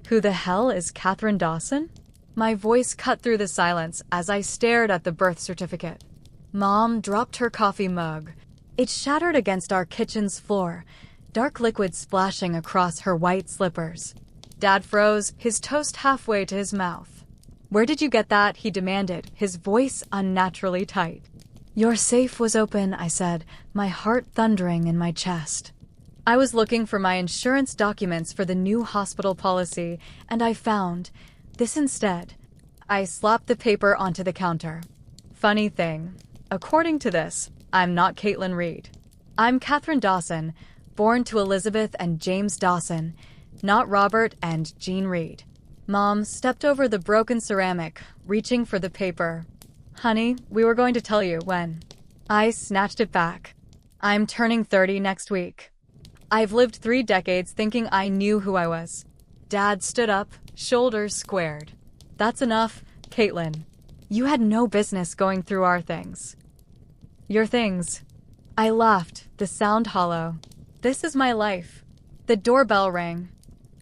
Who the hell is Catherine Dawson? My voice cut through the silence as I stared at the birth certificate. Mom dropped her coffee mug. It shattered against our kitchen's floor, dark liquid splashing across her white slippers. Dad froze, his toast halfway to his mouth. "Where did you get that?" he demanded, his voice unnaturally tight. "Your safe was open," I said, my heart thundering in my chest. I was looking for my insurance documents for the new hospital policy, and I found this instead. I slapped the paper onto the counter. Funny thing, according to this, I'm not Caitlin Reed. I'm Catherine Dawson, born to Elizabeth and James Dawson, not Robert and Jean Reed. Mom stepped over the broken ceramic, reaching for the paper. "Honey, we were going to tell you when." I snatched it back. "I'm turning 30 next week. I've lived 3 decades thinking I knew who I was." Dad stood up, shoulders squared. "That's enough, Caitlin. You had no business going through our things." "Your things." I laughed, the sound hollow. "This is my life." The doorbell rang.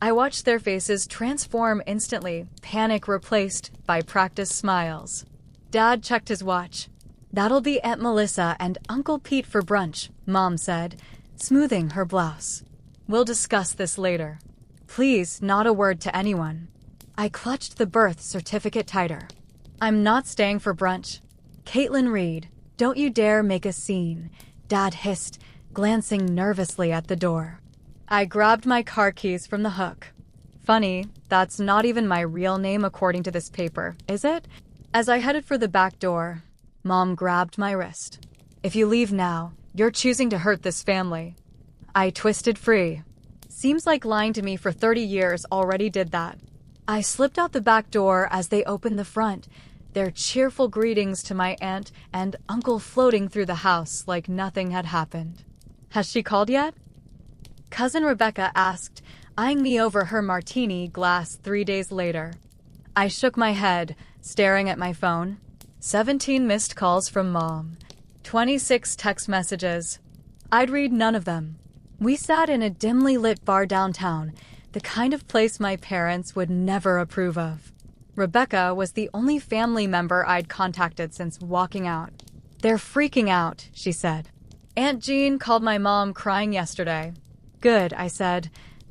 I watched their faces transform instantly, panic replaced by practiced smiles. Dad checked his watch. "That'll be Aunt Melissa and Uncle Pete for brunch," Mom said, smoothing her blouse. "We'll discuss this later. Please, not a word to anyone." I clutched the birth certificate tighter. "I'm not staying for brunch." "Caitlin Reed, don't you dare make a scene," Dad hissed, glancing nervously at the door. I grabbed my car keys from the hook. "Funny, that's not even my real name according to this paper, is it?" As I headed for the back door, Mom grabbed my wrist. "If you leave now, you're choosing to hurt this family." I twisted free. Seems like lying to me for 30 years already did that. I slipped out the back door as they opened the front, their cheerful greetings to my aunt and uncle floating through the house like nothing had happened. "Has she called yet?" Cousin Rebecca asked, eyeing me over her martini glass 3 days later. I shook my head, staring at my phone. 17 missed calls from Mom. 26 text messages. I'd read none of them. We sat in a dimly lit bar downtown, the kind of place my parents would never approve of. Rebecca was the only family member I'd contacted since walking out. "They're freaking out," she said. "Aunt Jean called my mom crying yesterday." "Good," I said,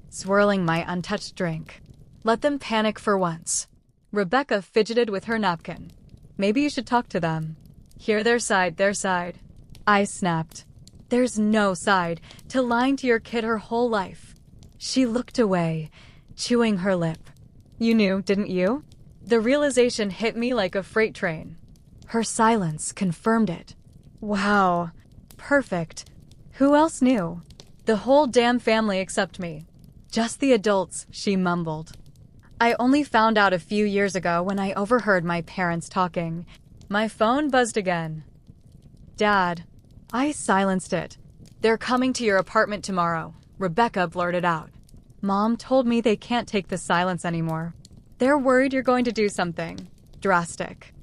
swirling my untouched drink. "Let them panic for once." Rebecca fidgeted with her napkin. "Maybe you should talk to them. Hear their side, their side." I snapped. "There's no side to lying to your kid her whole life." She looked away, chewing her lip. "You knew, didn't you?" The realization hit me like a freight train. Her silence confirmed it. "Wow. Perfect. Who else knew?" "The whole damn family except me." "Just the adults," she mumbled. I only found out a few years ago when I overheard my parents talking. My phone buzzed again. "Dad." I silenced it. "They're coming to your apartment tomorrow," Rebecca blurted out. Mom told me they can't take the silence anymore. "They're worried you're going to do something drastic."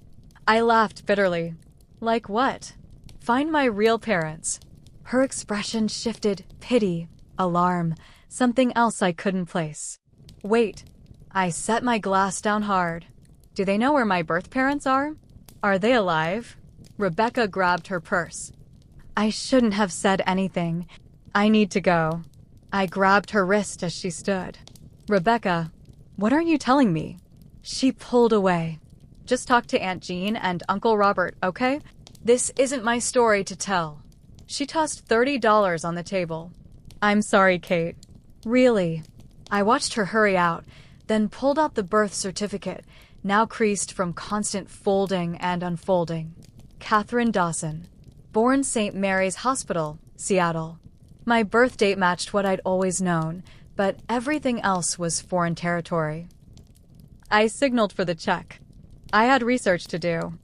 I laughed bitterly. "Like what?" "Find my real parents." Her expression shifted, pity, alarm, something else I couldn't place. "Wait." I set my glass down hard. "Do they know where my birth parents are? Are they alive?" Rebecca grabbed her purse. I shouldn't have said anything. "I need to go." I grabbed her wrist as she stood. "Rebecca, what aren't you telling me?" She pulled away. "Just talk to Aunt Jean and Uncle Robert, okay? This isn't my story to tell." She tossed $30 on the table. "I'm sorry, Kate." "Really?" I watched her hurry out, then pulled out the birth certificate, now creased from constant folding and unfolding. Catherine Dawson. Born St. Mary's Hospital, Seattle. My birth date matched what I'd always known, but everything else was foreign territory. I signaled for the check. I had research to do.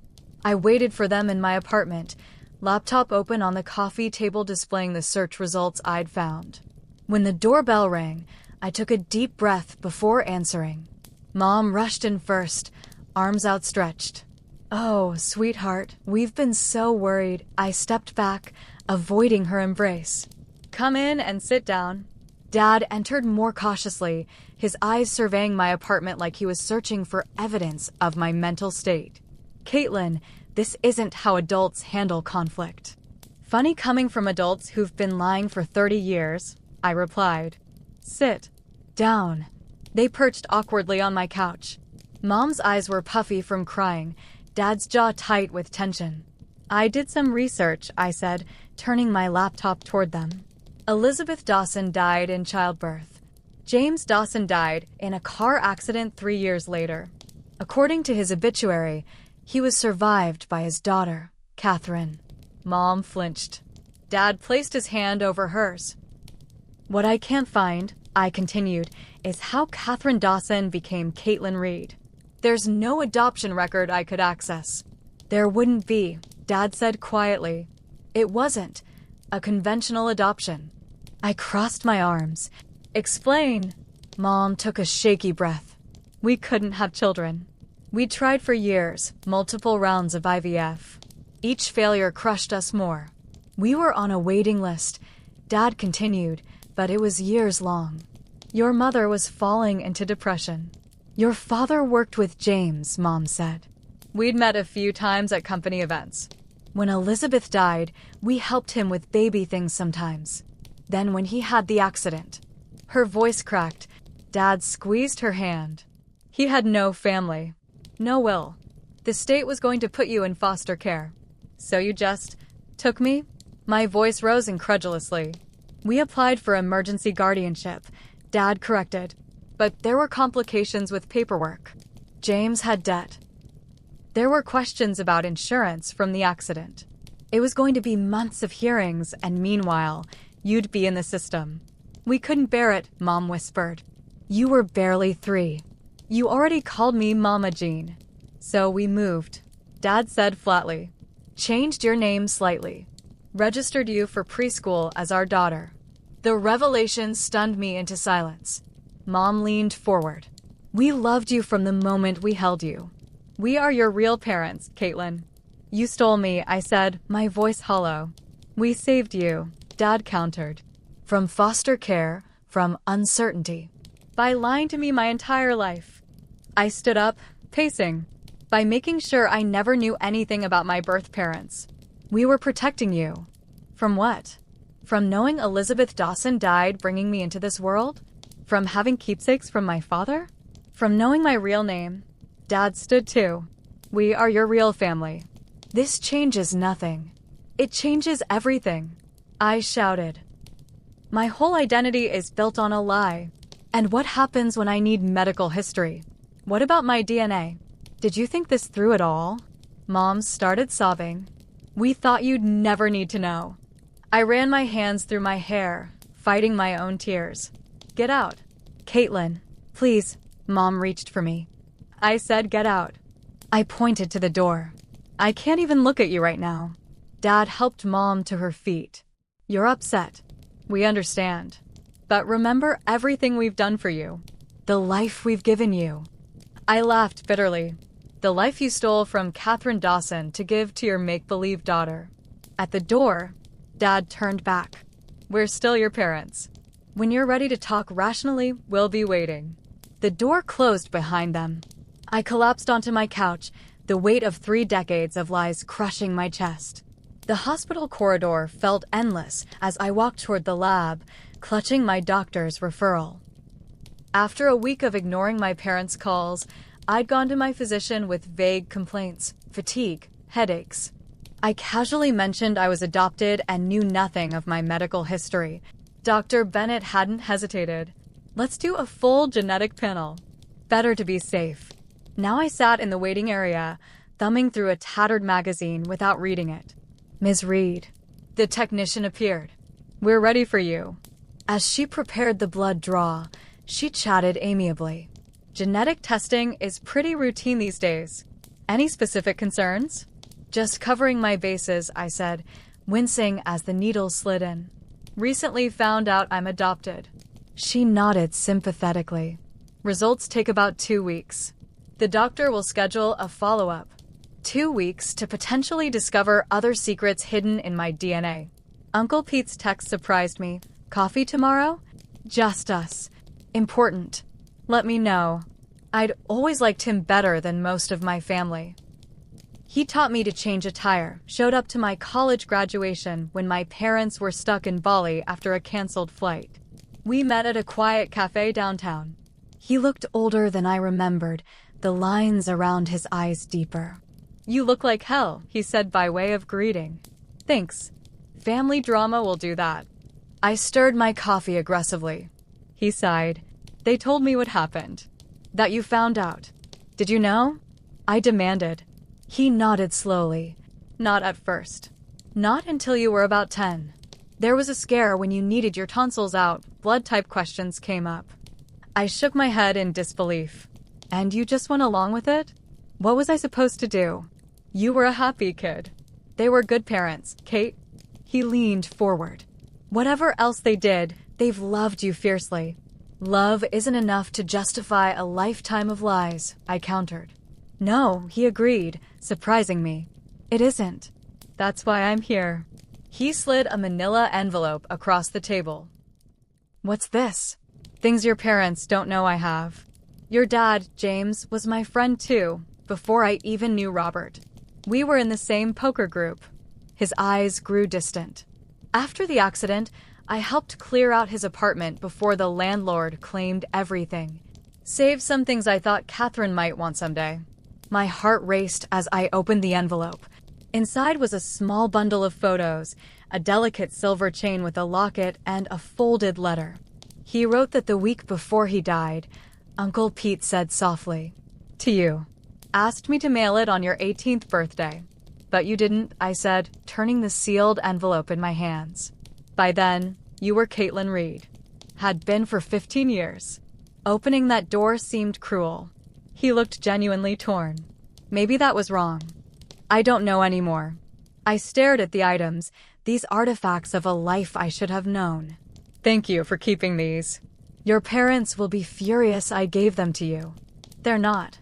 I waited for them in my apartment, laptop open on the coffee table displaying the search results I'd found. When the doorbell rang, I took a deep breath before answering. Mom rushed in first, arms outstretched. "Oh, sweetheart, we've been so worried." I stepped back, avoiding her embrace. "Come in and sit down." Dad entered more cautiously, his eyes surveying my apartment like he was searching for evidence of my mental state. Caitlin, this isn't how adults handle conflict. Funny coming from adults who've been lying for 30 years, I replied. Sit down. They perched awkwardly on my couch. Mom's eyes were puffy from crying, Dad's jaw tight with tension. I did some research, I said, turning my laptop toward them. Elizabeth Dawson died in childbirth. James Dawson died in a car accident 3 years later. According to his obituary, he was survived by his daughter, Catherine. Mom flinched. Dad placed his hand over hers. What I can't find, I continued, is how Catherine Dawson became Caitlin Reed. There's no adoption record I could access. There wouldn't be, Dad said quietly. It wasn't a conventional adoption. I crossed my arms. Explain. Mom took a shaky breath. We couldn't have children. We tried for years, multiple rounds of IVF. Each failure crushed us more. We were on a waiting list, Dad continued, but it was years long. Your mother was falling into depression. Your father worked with James, Mom said. We'd met a few times at company events. When Elizabeth died, we helped him with baby things sometimes. Then when he had the accident, her voice cracked. Dad squeezed her hand. He had no family, no will. The state was going to put you in foster care. So you just took me? My voice rose incredulously. We applied for emergency guardianship, Dad corrected. But there were complications with paperwork. James had debt. There were questions about insurance from the accident. It was going to be months of hearings, and meanwhile, you'd be in the system. We couldn't bear it, Mom whispered. You were barely 3. You already called me Mama Jean. So we moved, Dad said flatly. Changed your name slightly. Registered you for preschool as our daughter. The revelation stunned me into silence. Mom leaned forward. We loved you from the moment we held you. We are your real parents, Caitlin. You stole me, I said, my voice hollow. We saved you, Dad countered. From foster care, from uncertainty. By lying to me my entire life. I stood up, pacing. By making sure I never knew anything about my birth parents. We were protecting you. From what? From knowing Elizabeth Dawson died bringing me into this world? From having keepsakes from my father? From knowing my real name? Dad stood too. We are your real family. This changes nothing. It changes everything. I shouted. My whole identity is built on a lie. And what happens when I need medical history? What about my DNA? Did you think this through at all? Mom started sobbing. We thought you'd never need to know. I ran my hands through my hair, fighting my own tears. Get out. Caitlin, please. Mom reached for me. I said get out. I pointed to the door. I can't even look at you right now. Dad helped Mom to her feet. You're upset. We understand. But remember everything we've done for you. The life we've given you. I laughed bitterly. The life you stole from Catherine Dawson to give to your make-believe daughter. At the door, Dad turned back. We're still your parents. When you're ready to talk rationally, we'll be waiting. The door closed behind them. I collapsed onto my couch, the weight of 3 decades of lies crushing my chest. The hospital corridor felt endless as I walked toward the lab, clutching my doctor's referral. After a week of ignoring my parents' calls, I'd gone to my physician with vague complaints, fatigue, headaches. I casually mentioned I was adopted and knew nothing of my medical history. Dr. Bennett hadn't hesitated. Let's do a full genetic panel. Better to be safe. Now I sat in the waiting area, thumbing through a tattered magazine without reading it. Ms. Reed. The technician appeared. We're ready for you. As she prepared the blood draw, she chatted amiably. Genetic testing is pretty routine these days. Any specific concerns? Just covering my bases, I said, wincing as the needle slid in. Recently found out I'm adopted. She nodded sympathetically. Results take about 2 weeks. The doctor will schedule a follow-up. 2 weeks to potentially discover other secrets hidden in my DNA. Uncle Pete's text surprised me. Coffee tomorrow? Just us. Important. Let me know. I'd always liked him better than most of my family. He taught me to change a tire, showed up to my college graduation when my parents were stuck in Bali after a canceled flight. We met at a quiet cafe downtown. He looked older than I remembered, the lines around his eyes deeper. "You look like hell," he said by way of greeting. "Thanks. Family drama will do that." I stirred my coffee aggressively. He sighed. "They told me what happened. That you found out. Did you know?" I demanded. He nodded slowly. "Not at first. Not until you were about 10. There was a scare when you needed your tonsils out. Blood type questions came up." I shook my head in disbelief. "And you just went along with it? What was I supposed to do?" "You were a happy kid. They were good parents, Kate." He leaned forward. "Whatever else they did, they've loved you fiercely. Love isn't enough to justify a lifetime of lies," I countered. "No," he agreed, surprising me. "It isn't. That's why I'm here." He slid a manila envelope across the table. "What's this?" "Things your parents don't know I have. Your dad, James, was my friend too, before I even knew Robert. We were in the same poker group." His eyes grew distant. "After the accident, I helped clear out his apartment before the landlord claimed everything. Save some things I thought Catherine might want someday." My heart raced as I opened the envelope. Inside was a small bundle of photos, a delicate silver chain with a locket, and a folded letter. He wrote that the week before he died, Uncle Pete said softly, "To you. Asked me to mail it on your 18th birthday. But you didn't," I said, turning the sealed envelope in my hands. "By then, you were Caitlin Reed. Had been for 15 years. Opening that door seemed cruel." He looked genuinely torn. "Maybe that was wrong. I don't know anymore." I stared at the items, these artifacts of a life I should have known. "Thank you for keeping these. Your parents will be furious I gave them to you." "They're not."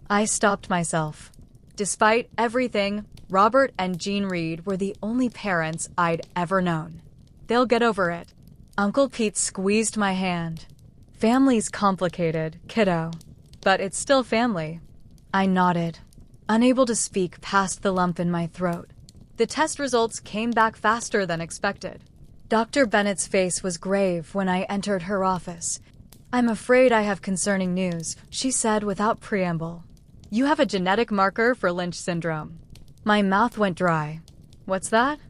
I stopped myself. Despite everything, Robert and Jean Reed were the only parents I'd ever known. They'll get over it. Uncle Pete squeezed my hand. "Family's complicated, kiddo. But it's still family." I nodded, unable to speak past the lump in my throat. The test results came back faster than expected. Dr. Bennett's face was grave when I entered her office. "I'm afraid I have concerning news," she said without preamble. "You have a genetic marker for Lynch syndrome." My mouth went dry. "What's that?"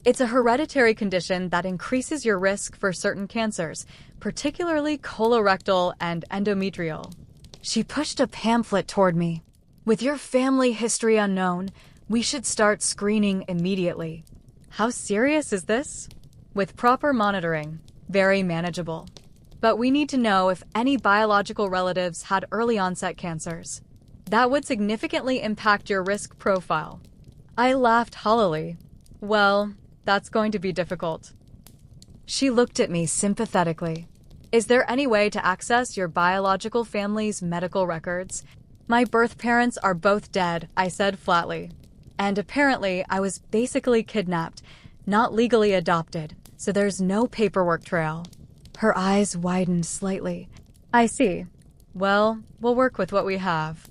"It's a hereditary condition that increases your risk for certain cancers, particularly colorectal and endometrial." She pushed a pamphlet toward me. "With your family history unknown, we should start screening immediately." How serious is this? "With proper monitoring, very manageable. But we need to know if any biological relatives had early onset cancers. That would significantly impact your risk profile." I laughed hollowly. "Well, that's going to be difficult." She looked at me sympathetically. "Is there any way to access your biological family's medical records?" "My birth parents are both dead," I said flatly. "And apparently I was basically kidnapped, not legally adopted, so there's no paperwork trail." Her eyes widened slightly. "I see. Well, we'll work with what we have."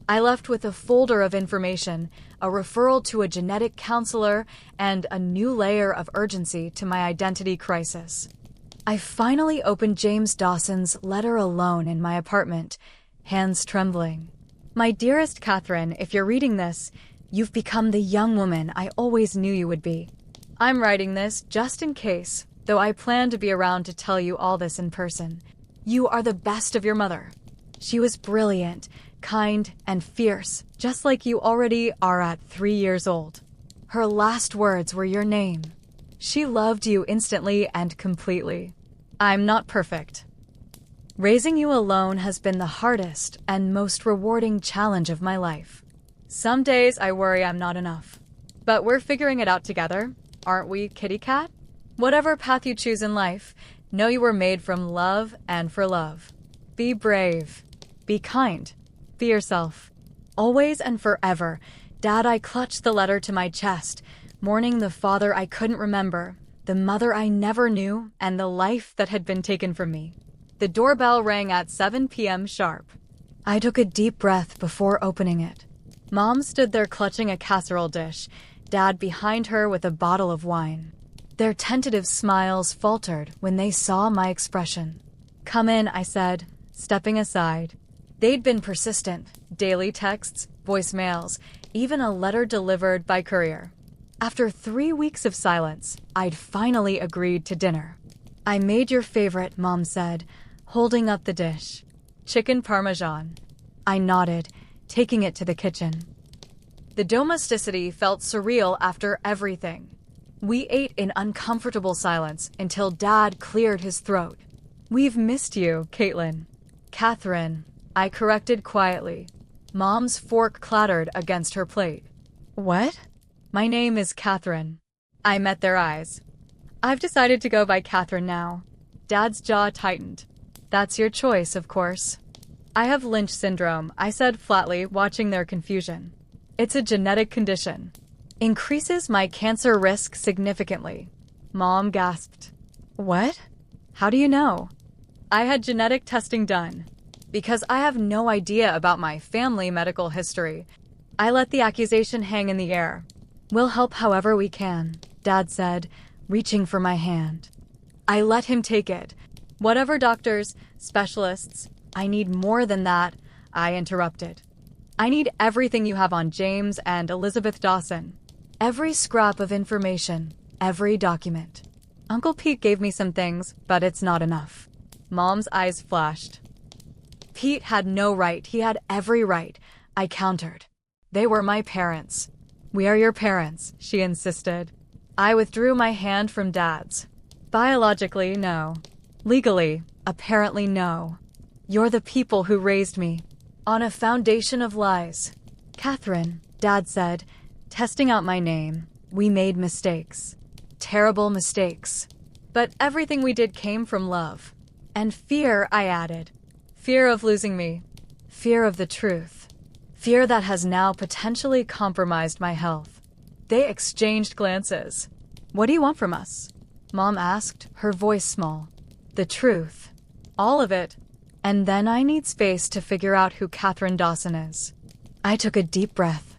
I left with a folder of information, a referral to a genetic counselor, and a new layer of urgency to my identity crisis. I finally opened James Dawson's letter alone in my apartment, hands trembling. "My dearest Catherine, if you're reading this, you've become the young woman I always knew you would be. I'm writing this just in case, though I plan to be around to tell you all this in person. You are the best of your mother. She was brilliant, kind, and fierce, just like you already are at 3 years old. Her last words were your name. She loved you instantly and completely. I'm not perfect. Raising you alone has been the hardest and most rewarding challenge of my life. Some days I worry I'm not enough. But we're figuring it out together, aren't we, kitty cat? Whatever path you choose in life, know you were made from love and for love. Be brave. Be kind. Be yourself. Always and forever." Dad, I clutched the letter to my chest, mourning the father I couldn't remember, the mother I never knew, and the life that had been taken from me. The doorbell rang at 7 p.m. sharp. I took a deep breath before opening it. Mom stood there clutching a casserole dish, Dad behind her with a bottle of wine. Their tentative smiles faltered when they saw my expression. "Come in," I said, stepping aside. They'd been persistent. Daily texts, voicemails, even a letter delivered by courier. After 3 weeks of silence, I'd finally agreed to dinner. "I made your favorite," Mom said, holding up the dish. "Chicken parmesan." I nodded, taking it to the kitchen. The domesticity felt surreal after everything. We ate in uncomfortable silence until Dad cleared his throat. "We've missed you, Caitlin." "Catherine," I corrected quietly. Mom's fork clattered against her plate. "What?" "My name is Catherine." I met their eyes. "I've decided to go by Catherine now." Dad's jaw tightened. "That's your choice, of course." "I have Lynch syndrome," I said flatly, watching their confusion. "It's a genetic condition. Increases my cancer risk significantly." Mom gasped. "What? How do you know?" "I had genetic testing done. Because I have no idea about my family medical history, I let the accusation hang in the air." "We'll help however we can," Dad said, reaching for my hand. I let him take it. "Whatever doctors, specialists, I need more than that," I interrupted. "I need everything you have on James and Elizabeth Dawson. Every scrap of information, every document. Uncle Pete gave me some things, but it's not enough." Mom's eyes flashed. "Pete had no right. He had every right," I countered. "They were my parents." "We are your parents," she insisted. I withdrew my hand from Dad's. "Biologically, no. Legally, apparently no. You're the people who raised me. On a foundation of lies." "Catherine," Dad said, testing out my name. "We made mistakes. Terrible mistakes. But everything we did came from love. And fear," I added. "Fear of losing me. Fear of the truth. Fear that has now potentially compromised my health." They exchanged glances. "What do you want from us?" Mom asked, her voice small. "The truth. All of it. And then I need space to figure out who Catherine Dawson is." I took a deep breath.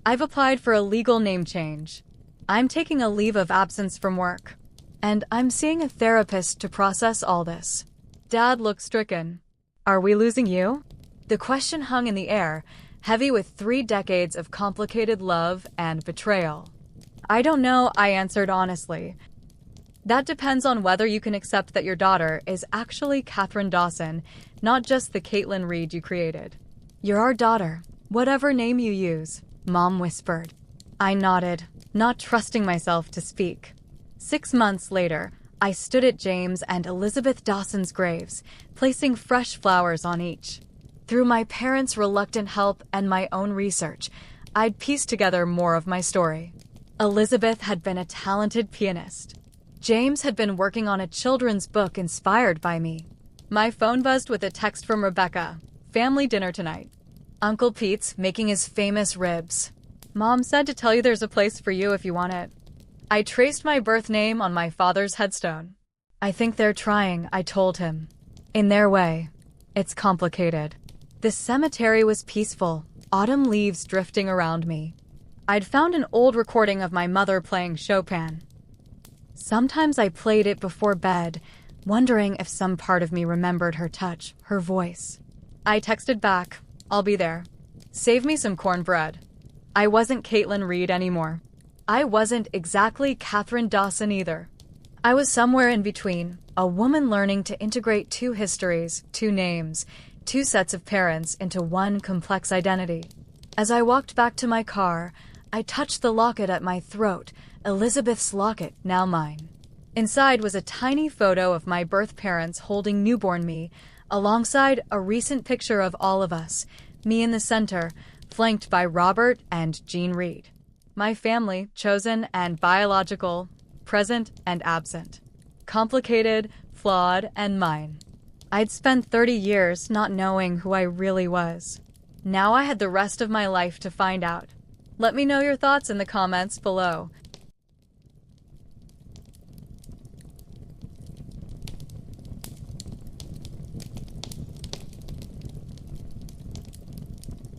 "I've applied for a legal name change. I'm taking a leave of absence from work. And I'm seeing a therapist to process all this." Dad looked stricken. "Are we losing you?" The question hung in the air, heavy with 3 decades of complicated love and betrayal. "I don't know," I answered honestly. "That depends on whether you can accept that your daughter is actually Catherine Dawson, not just the Caitlin Reed you created." "You're our daughter, whatever name you use," Mom whispered. I nodded, not trusting myself to speak. 6 months later, I stood at James and Elizabeth Dawson's graves, placing fresh flowers on each. Through my parents' reluctant help and my own research, I'd pieced together more of my story. Elizabeth had been a talented pianist. James had been working on a children's book inspired by me. My phone buzzed with a text from Rebecca. "Family dinner tonight. Uncle Pete's making his famous ribs. Mom said to tell you there's a place for you if you want it." I traced my birth name on my father's headstone. "I think they're trying," I told him. "In their way. It's complicated." The cemetery was peaceful, autumn leaves drifting around me. I'd found an old recording of my mother playing Chopin. Sometimes I played it before bed, wondering if some part of me remembered her touch, her voice. I texted back, "I'll be there. Save me some cornbread." I wasn't Caitlin Reed anymore. I wasn't exactly Catherine Dawson either. I was somewhere in between, a woman learning to integrate 2 histories, 2 names, 2 sets of parents into one complex identity. As I walked back to my car, I touched the locket at my throat, Elizabeth's locket, now mine. Inside was a tiny photo of my birth parents holding newborn me, alongside a recent picture of all of us, me in the center, flanked by Robert and Jean Reed. My family, chosen and biological, present and absent. Complicated, flawed, and mine. I'd spent 30 years not knowing who I really was. Now I had the rest of my life to find out. Let me know your thoughts in the comments below.